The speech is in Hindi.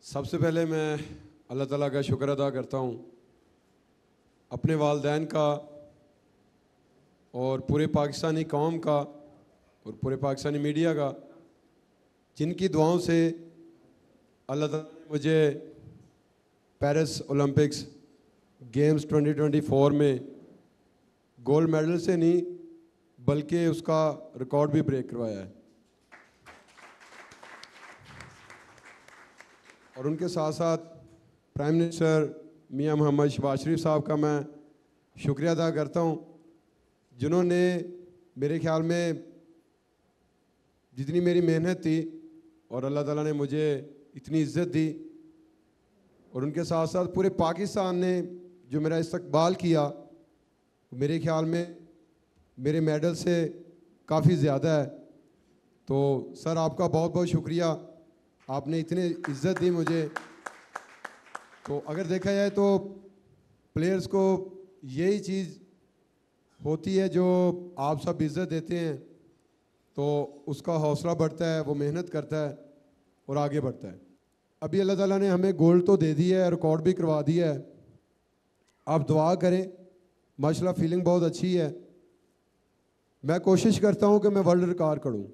सबसे पहले मैं अल्लाह ताला का शुक्र अदा करता हूँ अपने वालिदैन का और पूरे पाकिस्तानी कौम का और पूरे पाकिस्तानी मीडिया का, जिनकी दुआओं से अल्लाह ताला ने मुझे पेरिस ओलंपिक्स गेम्स 2024 में गोल्ड मेडल से नहीं बल्कि उसका रिकॉर्ड भी ब्रेक करवाया है। और उनके साथ साथ प्राइम मिनिस्टर मियां मोहम्मद शहबाज शरीफ साहब का मैं शुक्रिया अदा करता हूं, जिन्होंने मेरे ख्याल में जितनी मेरी मेहनत थी और अल्लाह ताला ने मुझे इतनी इज़्ज़त दी, और उनके साथ साथ पूरे पाकिस्तान ने जो मेरा इस्तकबाल किया, मेरे ख्याल में मेरे मेडल से काफ़ी ज़्यादा है। तो सर आपका बहुत बहुत शुक्रिया, आपने इतनी इज़्ज़त दी मुझे। तो अगर देखा जाए तो प्लेयर्स को यही चीज़ होती है जो आप सब इज़्ज़त देते हैं, तो उसका हौसला बढ़ता है, वो मेहनत करता है और आगे बढ़ता है। अभी अल्लाह ताला ने हमें गोल्ड तो दे दी है, रिकॉर्ड भी करवा दिया है। आप दुआ करें, माशाल्लाह फीलिंग बहुत अच्छी है। मैं कोशिश करता हूँ कि मैं वर्ल्ड रिकॉर्ड करूँ।